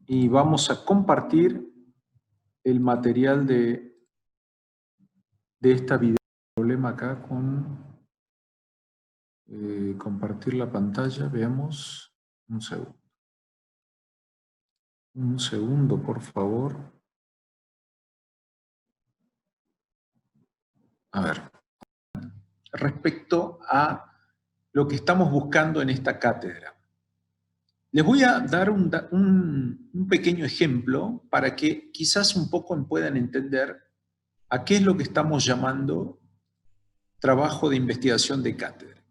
y vamos a compartir el material de esta video. Problema acá con compartir la pantalla. Veamos. Un segundo. Un segundo, por favor. A ver. Respecto a lo que estamos buscando en esta cátedra. Les voy a dar un pequeño ejemplo para que quizás un poco puedan entender a qué es lo que estamos llamando trabajo de investigación de cátedra.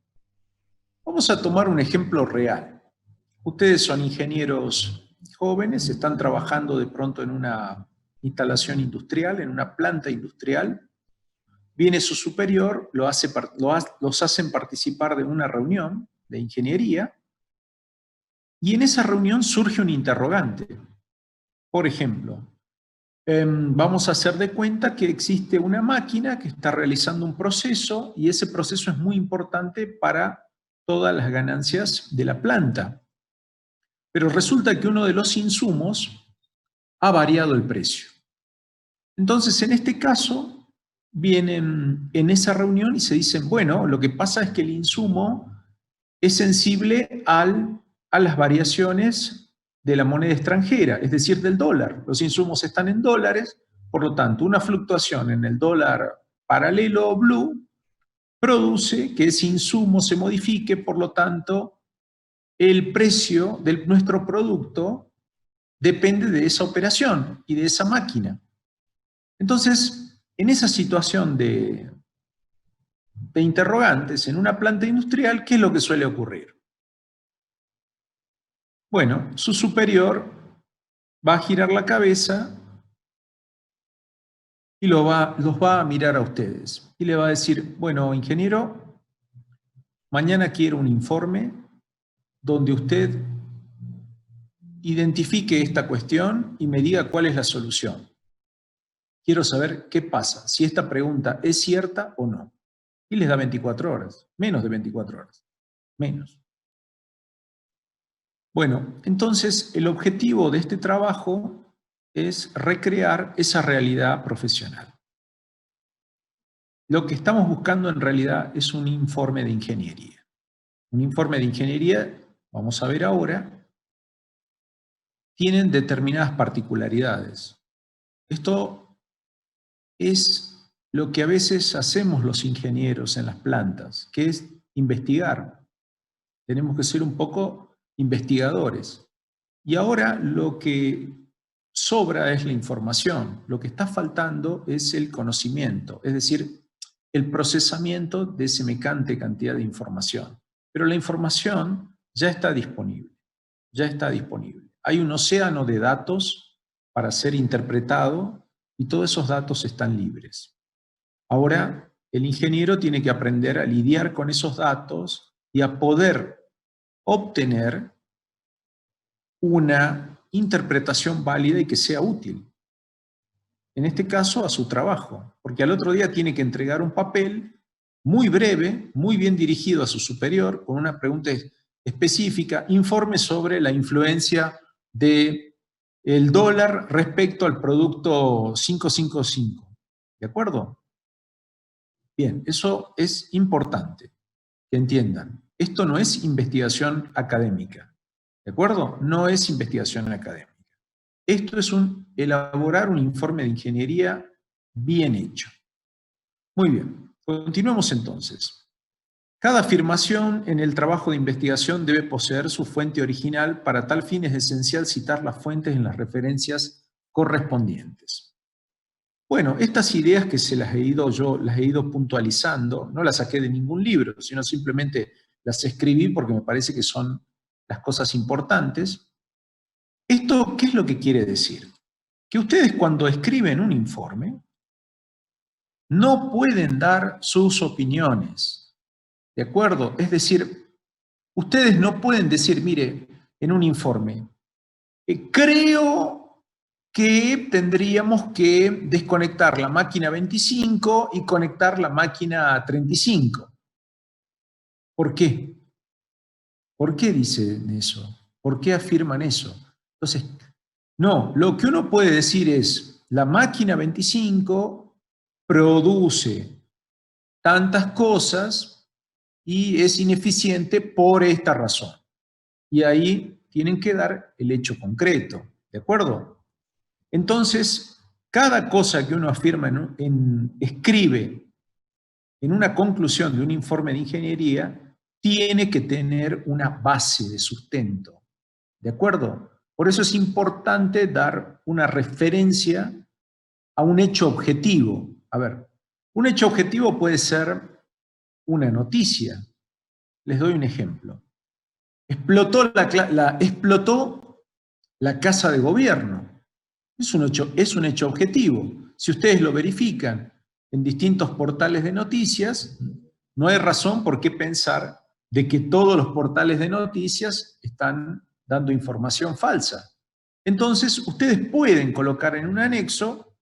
Vamos a tomar un ejemplo real. Ustedes son ingenieros jóvenes, están trabajando de pronto en una instalación industrial, en una planta industrial. Viene su superior, los hacen participar de una reunión de ingeniería y en esa reunión surge un interrogante. Por ejemplo, vamos a hacer de cuenta que existe una máquina que está realizando un proceso y ese proceso es muy importante para todas las ganancias de la planta. Pero resulta que uno de los insumos ha variado el precio. Entonces, en este caso, vienen en esa reunión y se dicen, bueno, lo que pasa es que el insumo es sensible a las variaciones de la moneda extranjera, es decir, del dólar. Los insumos están en dólares, por lo tanto, una fluctuación en el dólar paralelo blue produce que ese insumo se modifique, por lo tanto, el precio de nuestro producto depende de esa operación y de esa máquina. Entonces, en esa situación de interrogantes en una planta industrial, ¿qué es lo que suele ocurrir? Bueno, su superior va a girar la cabeza y los va a mirar a ustedes y le va a decir, bueno, ingeniero, mañana quiero un informe donde usted identifique esta cuestión y me diga cuál es la solución. Quiero saber qué pasa, si esta pregunta es cierta o no. Y les da 24 horas, menos de 24 horas, menos. Bueno, entonces el objetivo de este trabajo es recrear esa realidad profesional. Lo que estamos buscando en realidad es un informe de ingeniería. Un informe de ingeniería, vamos a ver ahora, tienen determinadas particularidades. Esto es lo que a veces hacemos los ingenieros en las plantas, que es investigar. Tenemos que ser un poco investigadores. Y ahora lo que sobra es la información. Lo que está faltando es el conocimiento, es decir, el procesamiento de semejante cantidad de información. Pero la información ya está disponible, ya está disponible. Hay un océano de datos para ser interpretado y todos esos datos están libres. Ahora, el ingeniero tiene que aprender a lidiar con esos datos y a poder obtener una interpretación válida y que sea útil. En este caso, a su trabajo, porque al otro día tiene que entregar un papel muy breve, muy bien dirigido a su superior, con una pregunta específica, informe sobre la influencia del dólar respecto al producto 555. ¿De acuerdo? Bien, eso es importante que entiendan. Esto no es investigación académica. ¿De acuerdo? No es investigación académica. Esto es elaborar un informe de ingeniería bien hecho. Muy bien, continuemos entonces. Cada afirmación en el trabajo de investigación debe poseer su fuente original. Para tal fin es esencial citar las fuentes en las referencias correspondientes. Bueno, estas ideas que las he ido puntualizando, no las saqué de ningún libro, sino simplemente las escribí porque me parece que son las cosas importantes. ¿Esto qué es lo que quiere decir? Que ustedes cuando escriben un informe no pueden dar sus opiniones, ¿de acuerdo? Es decir, ustedes no pueden decir, mire, en un informe, creo que tendríamos que desconectar la máquina 25 y conectar la máquina 35. ¿Por qué? ¿Por qué dicen eso? ¿Por qué afirman eso? Entonces, No, lo que uno puede decir es, la máquina 25 produce tantas cosas y es ineficiente por esta razón. Y ahí tienen que dar el hecho concreto, ¿de acuerdo? Entonces, cada cosa que uno afirma, escribe en una conclusión de un informe de ingeniería, tiene que tener una base de sustento, ¿de acuerdo? Por eso es importante dar una referencia a un hecho objetivo. A ver, un hecho objetivo puede ser una noticia. Les doy un ejemplo. Explotó la casa de gobierno. Es un hecho objetivo. Si ustedes lo verifican en distintos portales de noticias, no hay razón por qué pensar de que todos los portales de noticias están dando información falsa. Entonces, ustedes pueden colocar en un anexo,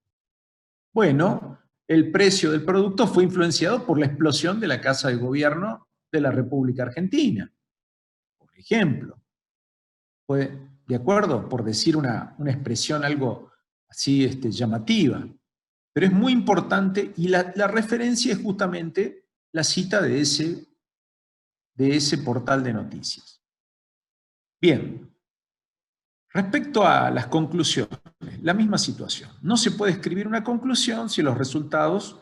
bueno, el precio del producto fue influenciado por la explosión de la casa de gobierno de la República Argentina, por ejemplo. ¿De acuerdo? Por decir una expresión algo así llamativa. Pero es muy importante y la referencia es justamente la cita de ese portal de noticias. Bien, respecto a las conclusiones, la misma situación. No se puede escribir una conclusión si los resultados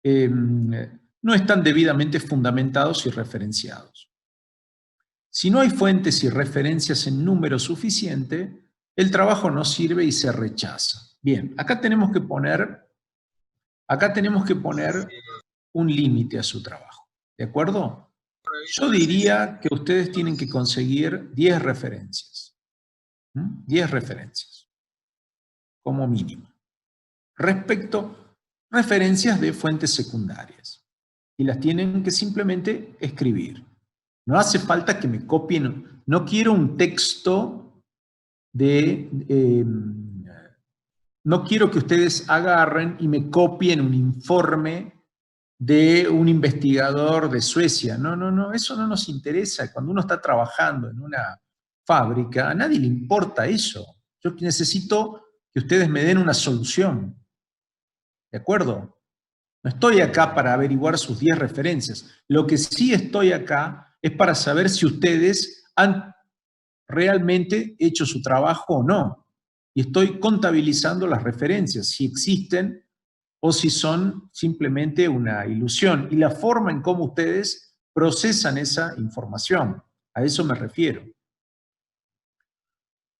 no están debidamente fundamentados y referenciados. Si no hay fuentes y referencias en número suficiente, el trabajo no sirve y se rechaza. Bien, acá tenemos que poner un límite a su trabajo, ¿de acuerdo? Yo diría que ustedes tienen que conseguir 10 referencias, 10 referencias, como mínimo. Referencias de fuentes secundarias, y las tienen que simplemente escribir. No hace falta que me copien, no quiero un texto no quiero que ustedes agarren y me copien un informe de un investigador de Suecia. No, no, no, eso no nos interesa. Cuando uno está trabajando en una fábrica, a nadie le importa eso. Yo necesito que ustedes me den una solución. ¿De acuerdo? No estoy acá para averiguar sus 10 referencias. Lo que sí estoy acá es para saber si ustedes han realmente hecho su trabajo o no. Y estoy contabilizando las referencias, si existen o si son simplemente una ilusión. Y la forma en cómo ustedes procesan esa información. A eso me refiero.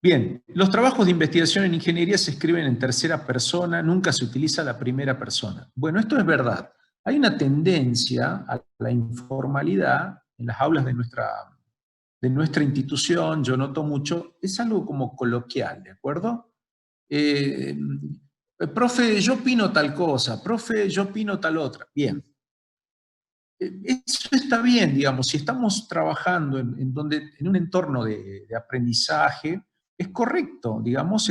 Bien, los trabajos de investigación en ingeniería se escriben en tercera persona, nunca se utiliza la primera persona. Bueno, esto es verdad. Hay una tendencia a la informalidad en las aulas de nuestra institución, yo noto mucho, es algo como coloquial, ¿de acuerdo? Profe, yo opino tal cosa, profe, yo opino tal otra. Bien. Eso está bien, digamos, si estamos trabajando en un entorno de aprendizaje, es correcto, digamos,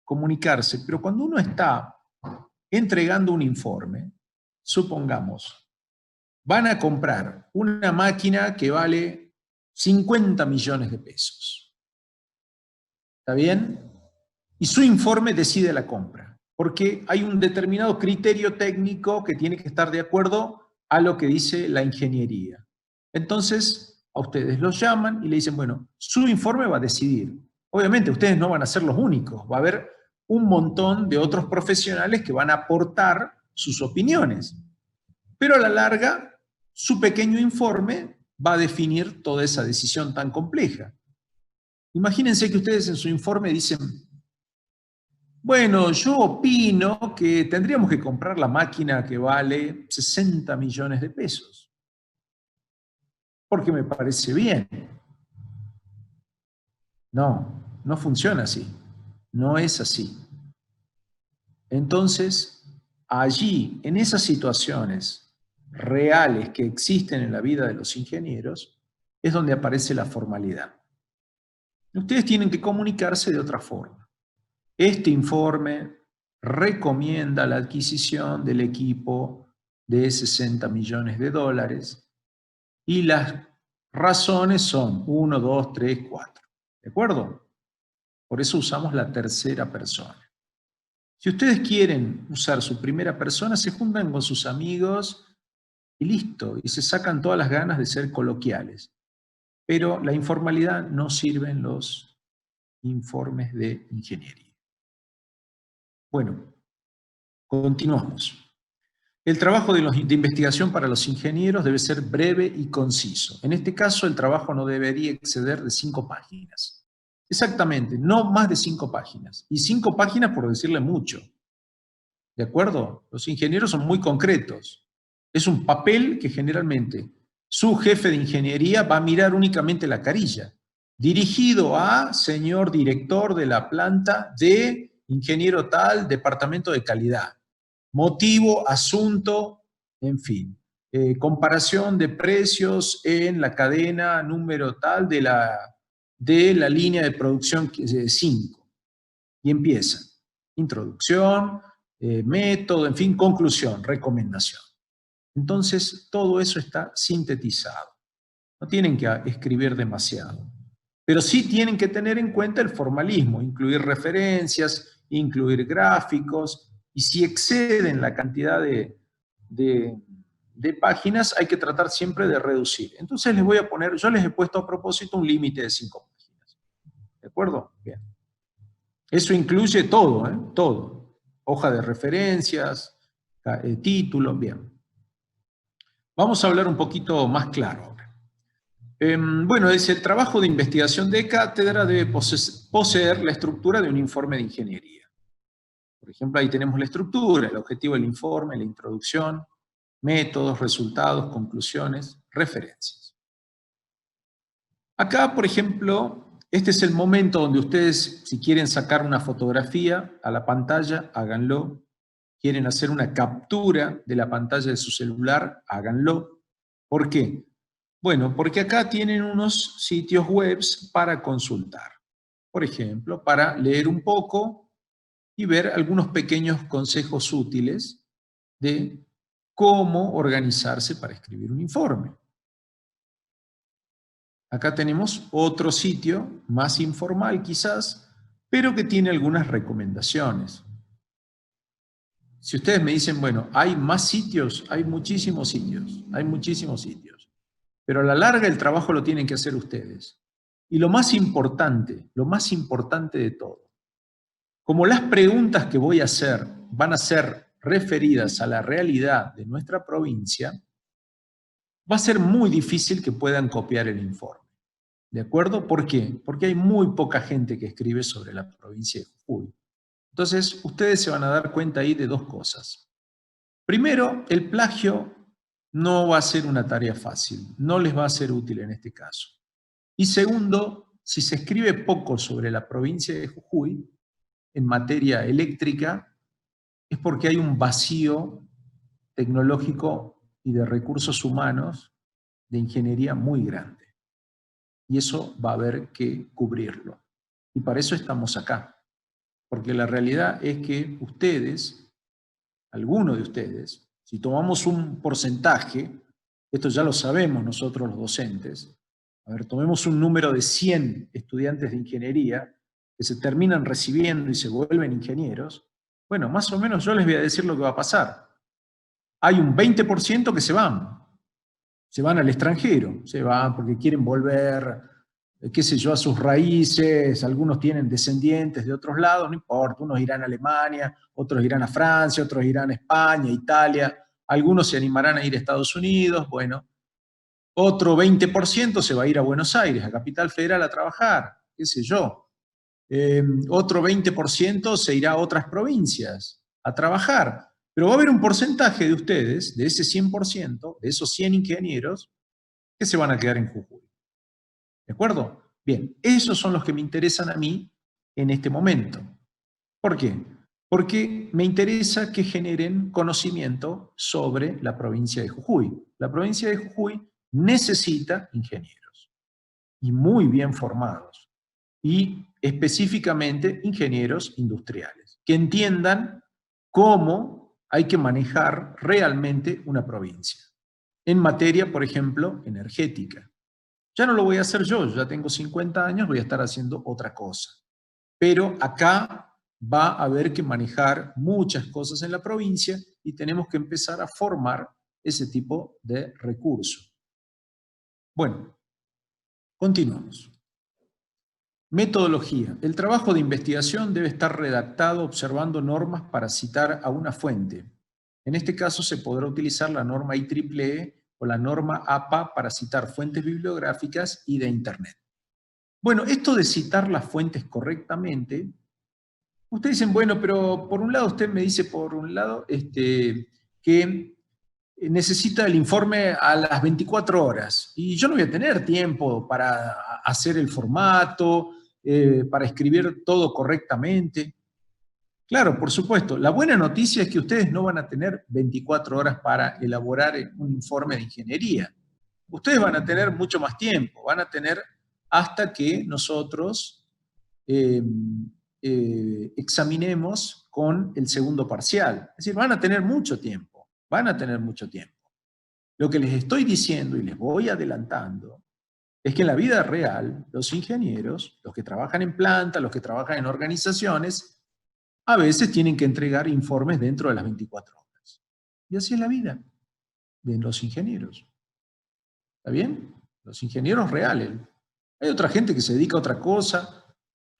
comunicarse, pero cuando uno está entregando un informe, supongamos, van a comprar una máquina que vale 50 millones de pesos. ¿Está bien? Y su informe decide la compra, porque hay un determinado criterio técnico que tiene que estar de acuerdo a lo que dice la ingeniería. Entonces, a ustedes los llaman y le dicen, bueno, su informe va a decidir. Obviamente, ustedes no van a ser los únicos, va a haber un montón de otros profesionales que van a aportar sus opiniones. Pero a la larga, su pequeño informe va a definir toda esa decisión tan compleja. Imagínense que ustedes en su informe dicen, bueno, yo opino que tendríamos que comprar la máquina que vale 60 millones de pesos, porque me parece bien. No, no funciona así. No es así. Entonces, allí, en esas situaciones reales que existen en la vida de los ingenieros, es donde aparece la formalidad. Ustedes tienen que comunicarse de otra forma. Este informe recomienda la adquisición del equipo de 60 millones de dólares y las razones son 1, 2, 3, 4. ¿De acuerdo? Por eso usamos la tercera persona. Si ustedes quieren usar su primera persona, se juntan con sus amigos y listo, y se sacan todas las ganas de ser coloquiales. Pero la informalidad no sirve en los informes de ingeniería. Bueno, continuamos. El trabajo de investigación para los ingenieros debe ser breve y conciso. En este caso, el trabajo no debería exceder de 5 páginas. Exactamente, no más de 5 páginas. Y 5 páginas por decirle mucho. ¿De acuerdo? Los ingenieros son muy concretos. Es un papel que generalmente su jefe de ingeniería va a mirar únicamente la carilla. Dirigido a señor director de la planta de ingeniero tal, departamento de calidad. Motivo, asunto, en fin. Comparación de precios en la cadena número tal de la línea de producción 5. Y empieza. Introducción, método, en fin, conclusión, recomendación. Entonces, todo eso está sintetizado. No tienen que escribir demasiado. Pero sí tienen que tener en cuenta el formalismo, incluir referencias, incluir gráficos, y si exceden la cantidad de páginas, hay que tratar siempre de reducir. Entonces les voy a poner, yo les he puesto a propósito un límite de 5 páginas. ¿De acuerdo? Bien. Eso incluye todo, ¿eh? Todo. Hoja de referencias, título, bien. Vamos a hablar un poquito más claro ahora. Bueno, es el trabajo de investigación de cátedra debe poseer la estructura de un informe de ingeniería. Por ejemplo, ahí tenemos la estructura, el objetivo del informe, la introducción, métodos, resultados, conclusiones, referencias. Acá, por ejemplo, este es el momento donde ustedes, si quieren sacar una fotografía a la pantalla, háganlo. Quieren hacer una captura de la pantalla de su celular, háganlo. ¿Por qué? Bueno, porque acá tienen unos sitios web para consultar. Por ejemplo, para leer un poco y ver algunos pequeños consejos útiles de cómo organizarse para escribir un informe. Acá tenemos otro sitio, más informal quizás, pero que tiene algunas recomendaciones. Si ustedes me dicen, bueno, hay más sitios, hay muchísimos sitios, pero a la larga el trabajo lo tienen que hacer ustedes. Y lo más importante de todo, como las preguntas que voy a hacer van a ser referidas a la realidad de nuestra provincia, va a ser muy difícil que puedan copiar el informe. ¿De acuerdo? ¿Por qué? Porque hay muy poca gente que escribe sobre la provincia de Jujuy. Entonces, ustedes se van a dar cuenta ahí de dos cosas. Primero, el plagio no va a ser una tarea fácil, no les va a ser útil en este caso. Y segundo, si se escribe poco sobre la provincia de Jujuy, en materia eléctrica, es porque hay un vacío tecnológico y de recursos humanos de ingeniería muy grande. Y eso va a haber que cubrirlo. Y para eso estamos acá. Porque la realidad es que ustedes, algunos de ustedes, si tomamos un porcentaje, esto ya lo sabemos nosotros los docentes, a ver, tomemos un número de 100 estudiantes de ingeniería que se terminan recibiendo y se vuelven ingenieros, bueno, más o menos yo les voy a decir lo que va a pasar. Hay un 20% que se van al extranjero, se van porque quieren volver, qué sé yo, a sus raíces, algunos tienen descendientes de otros lados, no importa, unos irán a Alemania, otros irán a Francia, otros irán a España, Italia, algunos se animarán a ir a Estados Unidos, bueno, otro 20% se va a ir a Buenos Aires, a Capital Federal a trabajar, qué sé yo. Otro 20% se irá a otras provincias a trabajar. Pero va a haber un porcentaje de ustedes, de ese 100%, de esos 100 ingenieros, que se van a quedar en Jujuy. ¿De acuerdo? Bien, esos son los que me interesan a mí en este momento. ¿Por qué? Porque me interesa que generen conocimiento sobre la provincia de Jujuy. La provincia de Jujuy necesita ingenieros, y muy bien formados, y específicamente ingenieros industriales, que entiendan cómo hay que manejar realmente una provincia. En materia, por ejemplo, energética. Ya no lo voy a hacer yo ya tengo 50 años, voy a estar haciendo otra cosa. pero acá va a haber que manejar muchas cosas en la provincia y tenemos que empezar a formar ese tipo de recursos. Bueno, continuamos. Metodología. El trabajo de investigación debe estar redactado observando normas para citar a una fuente. En este caso se podrá utilizar la norma IEEE o la norma APA para citar fuentes bibliográficas y de Internet. Bueno, esto de citar las fuentes correctamente, ustedes dicen, bueno, pero por un lado usted me dice, por un lado, que necesita el informe a las 24 horas y yo no voy a tener tiempo para hacer el formato, para escribir todo correctamente. Claro, por supuesto. La buena noticia es que ustedes no van a tener 24 horas para elaborar un informe de ingeniería. Ustedes van a tener mucho más tiempo, van a tener hasta que nosotros eh, examinemos con el segundo parcial. Es decir, van a tener mucho tiempo, van a tener mucho tiempo. Lo que les estoy diciendo y les voy adelantando es que en la vida real, los ingenieros, los que trabajan en planta, los que trabajan en organizaciones, a veces tienen que entregar informes dentro de las 24 horas. Y así es la vida de los ingenieros. ¿Está bien? Los ingenieros reales. Hay otra gente que se dedica a otra cosa,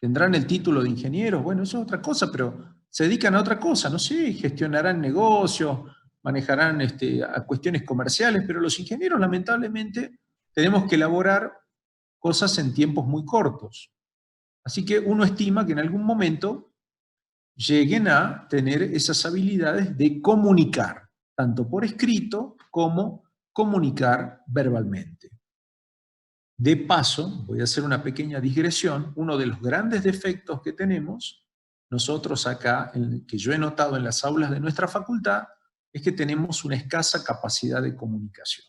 tendrán el título de ingenieros, bueno, eso es otra cosa, pero se dedican a otra cosa, no sé, gestionarán negocios, manejarán a cuestiones comerciales, pero los ingenieros lamentablemente tenemos que elaborar cosas en tiempos muy cortos. Así que uno estima que en algún momento lleguen a tener esas habilidades de comunicar, tanto por escrito como comunicar verbalmente. De paso, voy a hacer una pequeña digresión. Uno de los grandes defectos que tenemos nosotros acá, que yo he notado en las aulas de nuestra facultad, es que tenemos una escasa capacidad de comunicación.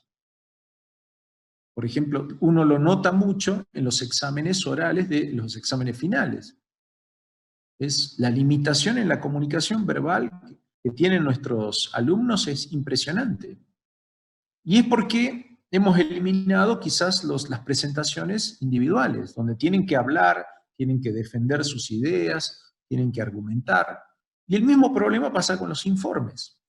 Por ejemplo, uno lo nota mucho en los exámenes orales de los exámenes finales. Es la limitación en la comunicación verbal que tienen nuestros alumnos es impresionante. Y es porque hemos eliminado quizás las presentaciones individuales, donde tienen que hablar, tienen que defender sus ideas, tienen que argumentar. Y el mismo problema pasa con los informes.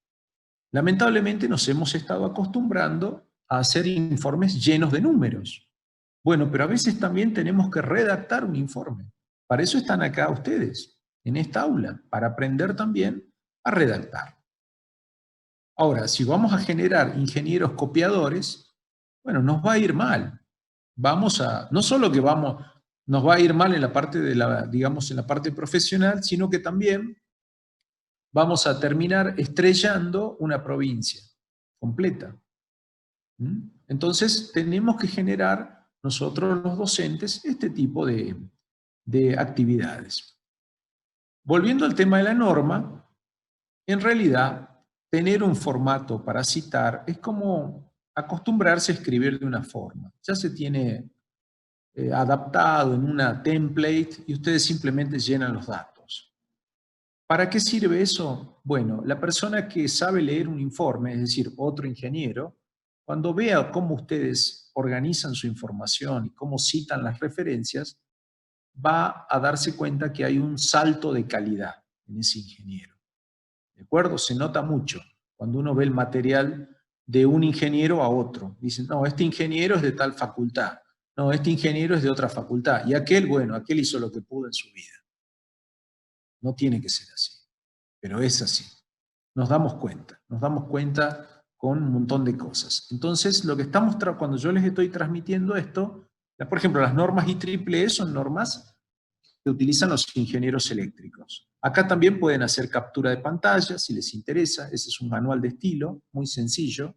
Lamentablemente nos hemos estado acostumbrando a hacer informes llenos de números. Bueno, pero a veces también tenemos que redactar un informe. Para eso están acá ustedes, en esta aula, para aprender también a redactar. Ahora, si vamos a generar ingenieros copiadores, bueno, nos va a ir mal. No solo que nos va a ir mal en la parte digamos, en la parte profesional, sino que también vamos a terminar estrellando una provincia completa. Entonces, tenemos que generar nosotros los docentes este tipo de actividades. Volviendo al tema de la norma, en realidad, tener un formato para citar es como acostumbrarse a escribir de una forma. Ya se tiene adaptado en una template y ustedes simplemente llenan los datos. ¿Para qué sirve eso? Bueno, la persona que sabe leer un informe, es decir, otro ingeniero, cuando vea cómo ustedes organizan su información y cómo citan las referencias, va a darse cuenta que hay un salto de calidad en ese ingeniero. ¿De acuerdo? Se nota mucho cuando uno ve el material de un ingeniero a otro. Dicen, no, este ingeniero es de tal facultad. No, este ingeniero es de otra facultad. Y aquel, bueno, aquel hizo lo que pudo en su vida. No tiene que ser así, pero es así. Nos damos cuenta con un montón de cosas. Entonces, lo que estamos, cuando yo les estoy transmitiendo esto, por ejemplo, las normas IEEE son normas que utilizan los ingenieros eléctricos. Acá también pueden hacer captura de pantalla si les interesa. Ese es un manual de estilo, muy sencillo.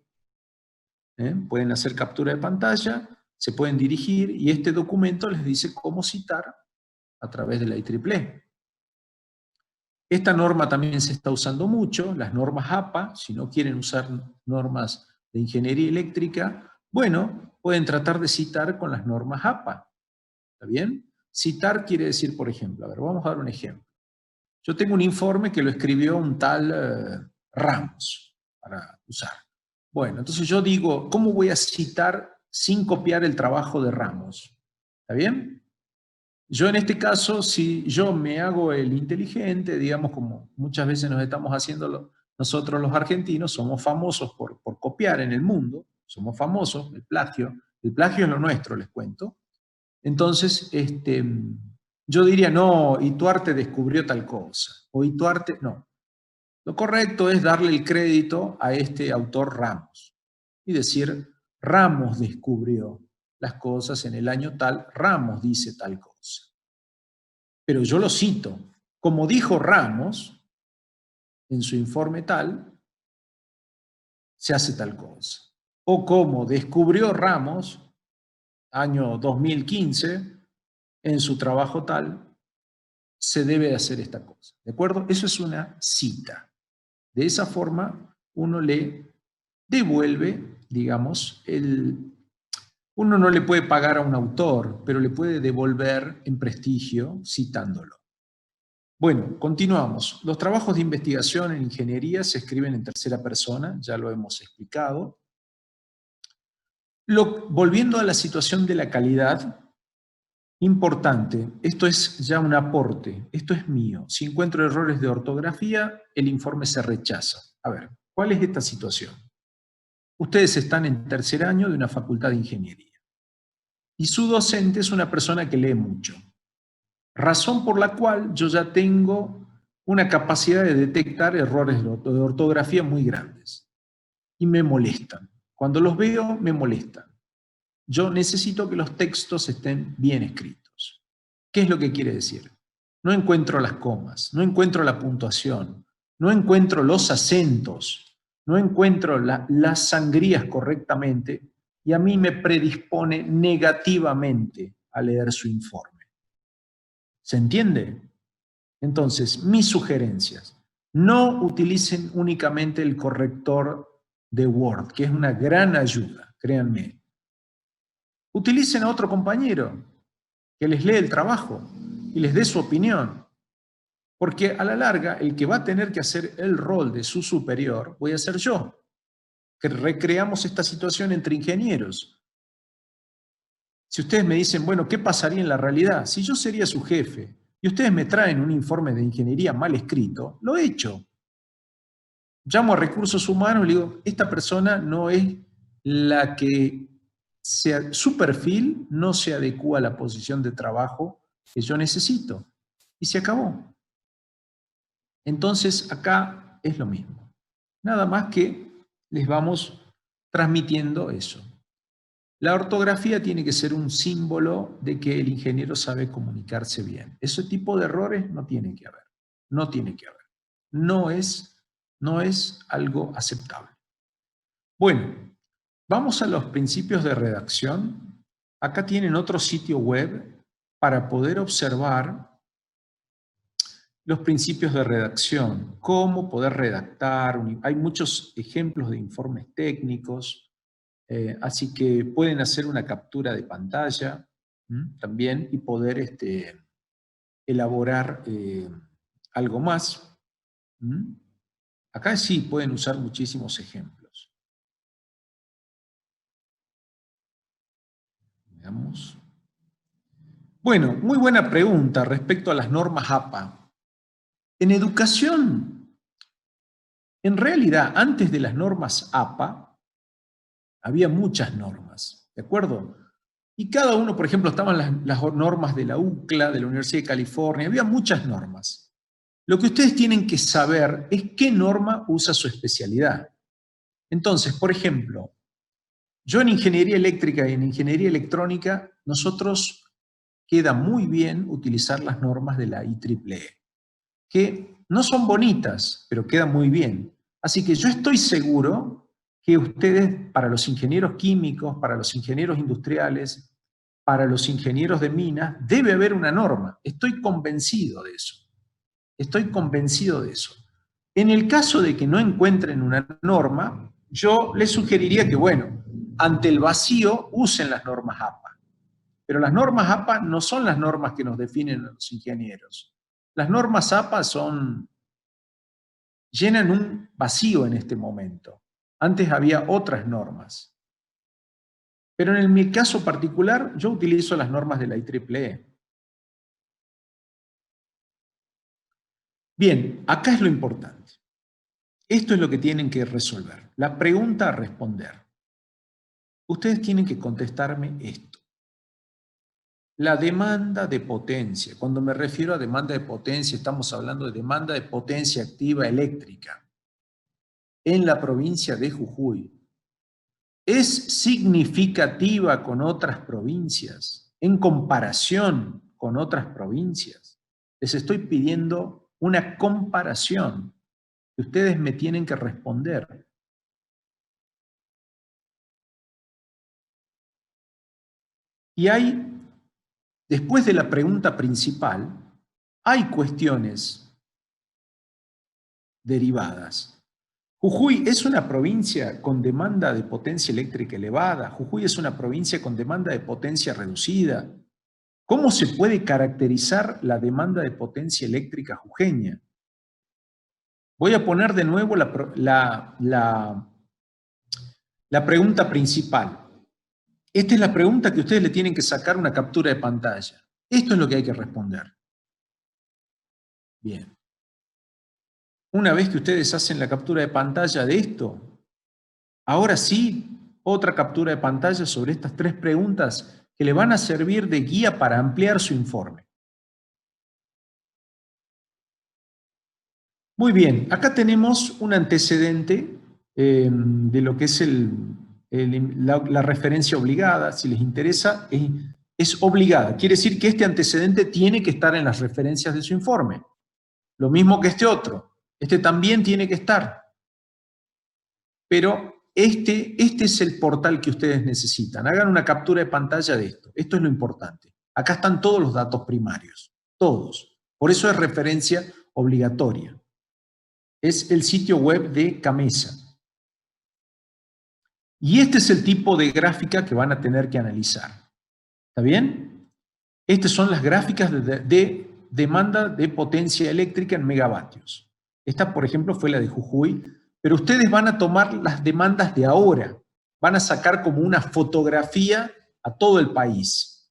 Pueden hacer captura de pantalla, se pueden dirigir y este documento les dice cómo citar a través de la IEEE. Esta norma también se está usando mucho, las normas APA, si no quieren usar normas de ingeniería eléctrica, bueno, pueden tratar de citar con las normas APA. ¿Está bien? Citar quiere decir, por ejemplo, a ver, vamos a dar un ejemplo. Yo tengo un informe que lo escribió un tal Ramos, para usar. Bueno, entonces yo digo, ¿cómo voy a citar sin copiar el trabajo de Ramos? ¿Está bien? Yo en este caso, si yo me hago el inteligente, digamos, como muchas veces nos estamos haciendo nosotros los argentinos, somos famosos por copiar en el mundo, somos famosos, el plagio es lo nuestro, les cuento. Entonces, yo diría, no, Ituarte descubrió tal cosa, o Ituarte, no. Lo correcto es darle el crédito a este autor Ramos y decir, Ramos descubrió las cosas en el año tal, Ramos dice tal cosa. Pero yo lo cito, como dijo Ramos en su informe tal, se hace tal cosa. O como descubrió Ramos, año 2015, en su trabajo tal, se debe hacer esta cosa. ¿De acuerdo? Eso es una cita. De esa forma, uno le devuelve, digamos, uno no le puede pagar a un autor, pero le puede devolver en prestigio citándolo. Bueno, continuamos. Los trabajos de investigación en ingeniería se escriben en tercera persona, ya lo hemos explicado. Volviendo a la situación de la calidad, importante, esto es ya un aporte, esto es mío. Si encuentro errores de ortografía, el informe se rechaza. A ver, ¿cuál es esta situación? Ustedes están en tercer año de una facultad de ingeniería y su docente es una persona que lee mucho. Razón por la cual yo ya tengo una capacidad de detectar errores de ortografía muy grandes y me molestan. Cuando los veo, me molestan. Yo necesito que los textos estén bien escritos. ¿Qué es lo que quiere decir? No encuentro las comas, no encuentro la puntuación, no encuentro los acentos, no encuentro las sangrías correctamente y a mí me predispone negativamente a leer su informe. ¿Se entiende? Entonces, mis sugerencias. No utilicen únicamente el corrector de Word, que es una gran ayuda, créanme. Utilicen a otro compañero que les lee el trabajo y les dé su opinión. Porque a la larga, el que va a tener que hacer el rol de su superior voy a ser yo, que recreamos esta situación entre ingenieros. Si ustedes me dicen, bueno, ¿qué pasaría en la realidad? Si yo sería su jefe y ustedes me traen un informe de ingeniería mal escrito, lo he hecho. Llamo a recursos humanos y le digo, esta persona no es la que su perfil no se adecua a la posición de trabajo que yo necesito. Y se acabó. Entonces acá es lo mismo. Nada más que les vamos transmitiendo eso. La ortografía tiene que ser un símbolo de que el ingeniero sabe comunicarse bien. Ese tipo de errores no tiene que haber. No tiene que haber. No es algo aceptable. Bueno, vamos a los principios de redacción. Acá tienen otro sitio web para poder observar los principios de redacción, cómo poder redactar. Hay muchos ejemplos de informes técnicos, así que pueden hacer una captura de pantalla también y poder elaborar algo más. Acá sí pueden usar muchísimos ejemplos. Veamos. Bueno, muy buena pregunta respecto a las normas APA. En educación, en realidad, antes de las normas APA, había muchas normas, ¿de acuerdo? Y cada uno, por ejemplo, estaban las normas de la UCLA, de la Universidad de California, había muchas normas. Lo que ustedes tienen que saber es qué norma usa su especialidad. Entonces, por ejemplo, yo en ingeniería eléctrica y en ingeniería electrónica, nosotros queda muy bien utilizar las normas de la IEEE, que no son bonitas, pero quedan muy bien. Así que yo estoy seguro que ustedes, para los ingenieros químicos, para los ingenieros industriales, para los ingenieros de minas, debe haber una norma. Estoy convencido de eso. Estoy convencido de eso. En el caso de que no encuentren una norma, yo les sugeriría que, bueno, ante el vacío usen las normas APA. Pero las normas APA no son las normas que nos definen a los ingenieros. Las normas APA llenan un vacío en este momento. Antes había otras normas. Pero en mi caso particular, yo utilizo las normas de la IEEE. Bien, acá es lo importante. Esto es lo que tienen que resolver. La pregunta a responder. Ustedes tienen que contestarme esto. La demanda de potencia. Cuando me refiero a demanda de potencia, estamos hablando de demanda de potencia activa eléctrica en la provincia de Jujuy. ¿Es significativa con otras provincias en comparación con otras provincias? Les estoy pidiendo una comparación que ustedes me tienen que responder. Y después de la pregunta principal, hay cuestiones derivadas. Jujuy es una provincia con demanda de potencia eléctrica elevada. Jujuy es una provincia con demanda de potencia reducida. ¿Cómo se puede caracterizar la demanda de potencia eléctrica jujeña? Voy a poner de nuevo la pregunta principal. Esta es la pregunta que ustedes le tienen que sacar una captura de pantalla. Esto es lo que hay que responder. Bien. Una vez que ustedes hacen la captura de pantalla de esto, ahora sí, otra captura de pantalla sobre estas 3 preguntas que le van a servir de guía para ampliar su informe. Muy bien, acá tenemos un antecedente de lo que es la referencia obligada. Si les interesa, es obligada. Quiere decir que este antecedente tiene que estar en las referencias de su informe. Lo mismo que este otro. Este también tiene que estar. Pero este es el portal que ustedes necesitan. Hagan una captura de pantalla de esto. Esto es lo importante. Acá están todos los datos primarios. Todos. Por eso es referencia obligatoria. Es el sitio web de Camesa. Y este es el tipo de gráfica que van a tener que analizar. ¿Está bien? Estas son las gráficas de demanda de potencia eléctrica en megavatios. Esta, por ejemplo, fue la de Jujuy, pero ustedes van a tomar las demandas de ahora. Van a sacar como una fotografía a todo el país.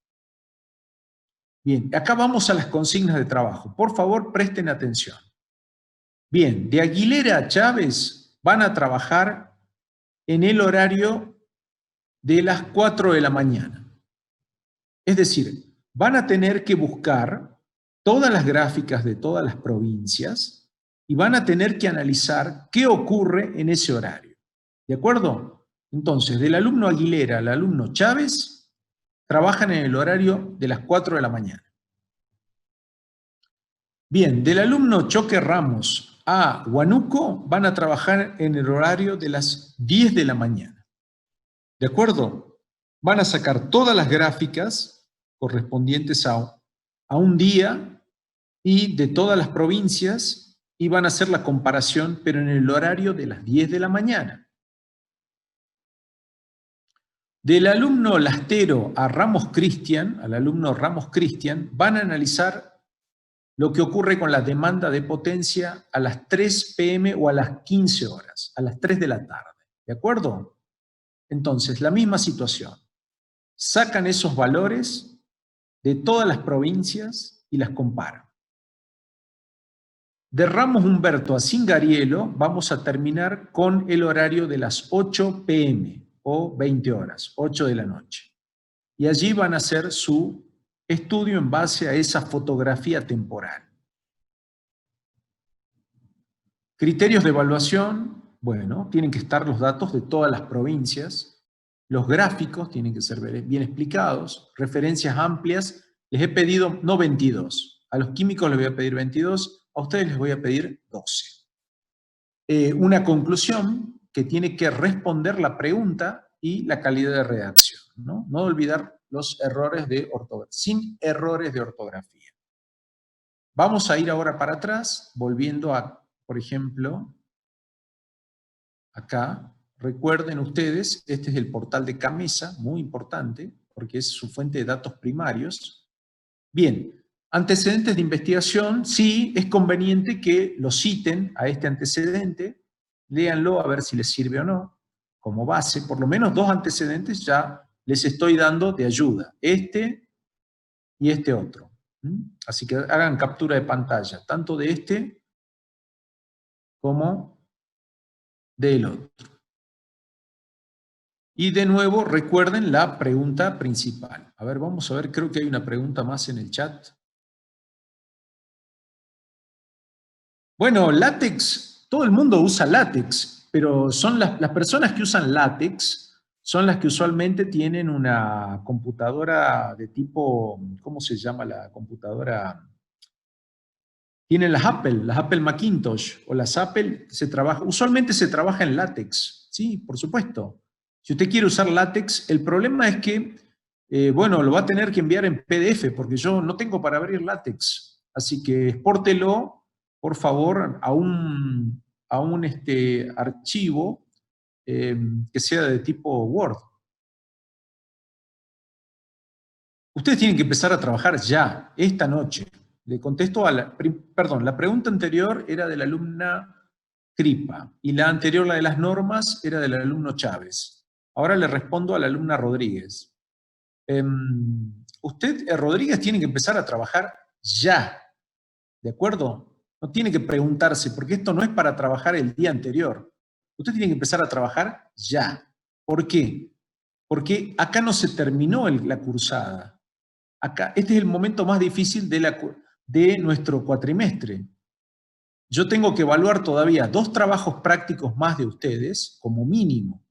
Bien, acá vamos a las consignas de trabajo. Por favor, presten atención. Bien, de Aguilera a Chávez van a trabajar en el horario de las 4 de la mañana. Es decir, van a tener que buscar todas las gráficas de todas las provincias y van a tener que analizar qué ocurre en ese horario. ¿De acuerdo? Entonces, del alumno Aguilera al alumno Chávez, trabajan en el horario de las 4 de la mañana. Bien, del alumno Choque Ramos a Huánuco van a trabajar en el horario de las 10 de la mañana. ¿De acuerdo? Van a sacar todas las gráficas correspondientes a un día y de todas las provincias y van a hacer la comparación, pero en el horario de las 10 de la mañana. Del alumno Lastero a Ramos Cristian, al alumno Ramos Cristian, van a analizar lo que ocurre con la demanda de potencia a las 3 p.m. o a las 15 horas, a las 3 de la tarde. ¿De acuerdo? Entonces, la misma situación. Sacan esos valores de todas las provincias y las comparan. De Ramos Humberto a Cingarielo vamos a terminar con el horario de las 8 p.m. o 20 horas, 8 de la noche. Y allí van a hacer su estudio en base a esa fotografía temporal. Criterios de evaluación, bueno, tienen que estar los datos de todas las provincias, los gráficos tienen que ser bien explicados, referencias amplias, les he pedido no 22, a los químicos les voy a pedir 22, a ustedes les voy a pedir 12. Una conclusión que tiene que responder la pregunta y la calidad de redacción, ¿no? No olvidar los errores de ortografía, sin errores de ortografía. Vamos a ir ahora para atrás, volviendo a, por ejemplo, acá, recuerden ustedes, este es el portal de Camesa, muy importante, porque es su fuente de datos primarios. Bien, antecedentes de investigación, sí, es conveniente que lo citen a este antecedente, léanlo a ver si les sirve o no, como base, por lo menos 2 antecedentes ya les estoy dando de ayuda, este y este otro. Así que hagan captura de pantalla, tanto de este como del otro. Y de nuevo, recuerden la pregunta principal. A ver, vamos a ver, creo que hay una pregunta más en el chat. Bueno, látex, todo el mundo usa látex, pero son las personas que usan látex son las que usualmente tienen una computadora de tipo, ¿cómo se llama la computadora? Tienen las Apple Macintosh o las Apple, usualmente se trabaja en látex, sí, por supuesto. Si usted quiere usar látex, el problema es que, bueno, lo va a tener que enviar en PDF porque yo no tengo para abrir látex. Así que expórtelo, por favor, a un archivo que sea de tipo Word. Ustedes tienen que empezar a trabajar ya, esta noche. Le contesto perdón, la pregunta anterior era de la alumna Cripa y la anterior, la de las normas, era del alumno Chávez. Ahora le respondo a la alumna Rodríguez. Usted, Rodríguez, tiene que empezar a trabajar ya, ¿de acuerdo? No tiene que preguntarse, porque esto no es para trabajar el día anterior. Usted tiene que empezar a trabajar ya. ¿Por qué? Porque acá no se terminó la cursada. Acá, este es el momento más difícil de nuestro cuatrimestre. Yo tengo que evaluar todavía 2 trabajos prácticos más de ustedes, como mínimo,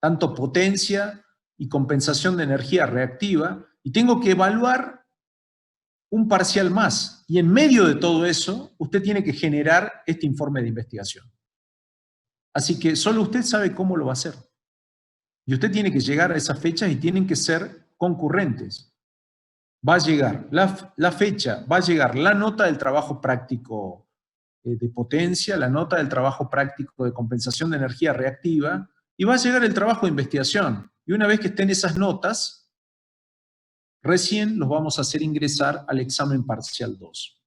tanto potencia y compensación de energía reactiva, y tengo que evaluar un parcial más. Y en medio de todo eso, usted tiene que generar este informe de investigación. Así que solo usted sabe cómo lo va a hacer. Y usted tiene que llegar a esas fechas y tienen que ser concurrentes. Va a llegar la fecha, va a llegar la nota del trabajo práctico de potencia, la nota del trabajo práctico de compensación de energía reactiva, y va a llegar el trabajo de investigación. Y una vez que estén esas notas, recién los vamos a hacer ingresar al examen parcial 2.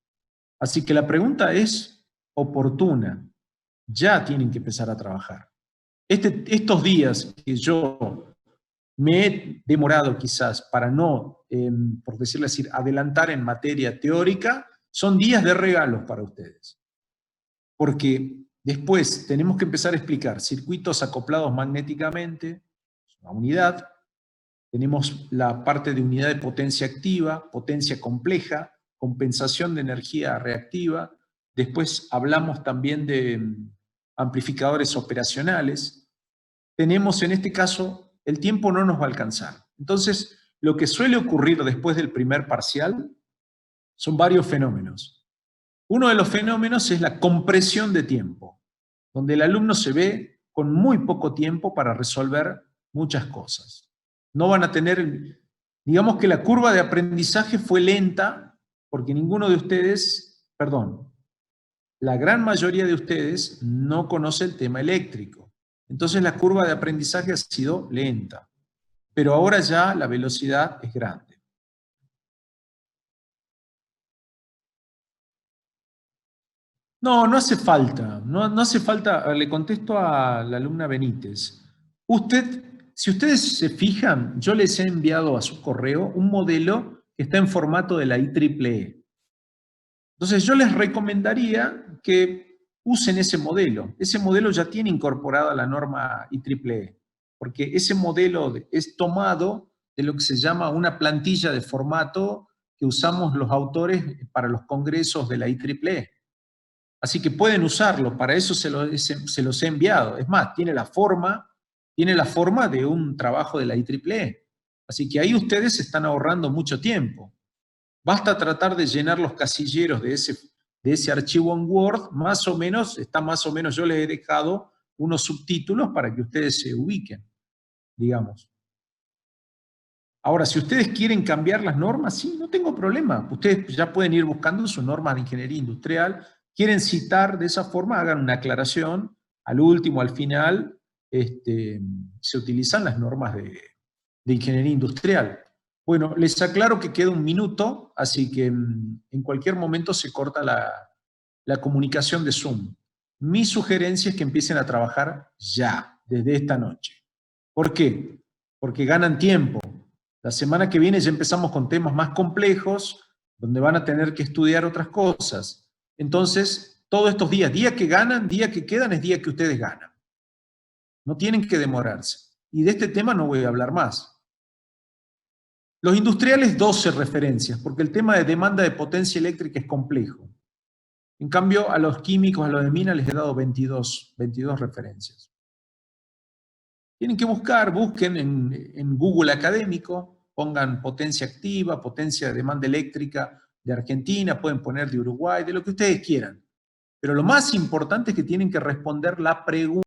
Así que la pregunta es oportuna. Ya tienen que empezar a trabajar. Estos días que yo me he demorado quizás para no, por decirlo así, adelantar en materia teórica, son días de regalos para ustedes. Porque después tenemos que empezar a explicar circuitos acoplados magnéticamente, una unidad, tenemos la parte de unidad de potencia activa, potencia compleja, compensación de energía reactiva, después hablamos también de amplificadores operacionales. Tenemos en este caso, el tiempo no nos va a alcanzar. Entonces, lo que suele ocurrir después del primer parcial son varios fenómenos. Uno de los fenómenos es la compresión de tiempo, donde el alumno se ve con muy poco tiempo para resolver muchas cosas. No van a tener, digamos que la curva de aprendizaje fue lenta, porque ninguno de ustedes, perdón, la gran mayoría de ustedes no conoce el tema eléctrico. Entonces la curva de aprendizaje ha sido lenta, pero ahora ya la velocidad es grande. No, no hace falta, no hace falta, le contesto a la alumna Benítez. Si ustedes se fijan, yo les he enviado a su correo un modelo que está en formato de la IEEE. Entonces yo les recomendaría que usen ese modelo. Ese modelo ya tiene incorporada la norma IEEE, porque ese modelo es tomado de lo que se llama una plantilla de formato que usamos los autores para los congresos de la IEEE. Así que pueden usarlo, para eso se los he enviado. Es más, tiene la forma de un trabajo de la IEEE. Así que ahí ustedes están ahorrando mucho tiempo. Basta tratar de llenar los casilleros de ese archivo en Word, más o menos, yo les he dejado unos subtítulos para que ustedes se ubiquen, digamos. Ahora, si ustedes quieren cambiar las normas, sí, no tengo problema. Ustedes ya pueden ir buscando sus normas de ingeniería industrial. Quieren citar de esa forma, hagan una aclaración. Al último, al final, se utilizan las normas de ingeniería industrial. Bueno, les aclaro que queda 1 minuto, así que en cualquier momento se corta la comunicación de Zoom. Mi sugerencia es que empiecen a trabajar ya, desde esta noche. ¿Por qué? Porque ganan tiempo. La semana que viene ya empezamos con temas más complejos, donde van a tener que estudiar otras cosas. Entonces, todos estos días, día que ganan, día que quedan, es día que ustedes ganan. No tienen que demorarse. Y de este tema no voy a hablar más. Los industriales, 12 referencias, porque el tema de demanda de potencia eléctrica es complejo. En cambio, a los químicos, a los de mina, les he dado 22 referencias. Tienen que busquen en Google académico, pongan potencia activa, potencia de demanda eléctrica de Argentina, pueden poner de Uruguay, de lo que ustedes quieran. Pero lo más importante es que tienen que responder la pregunta.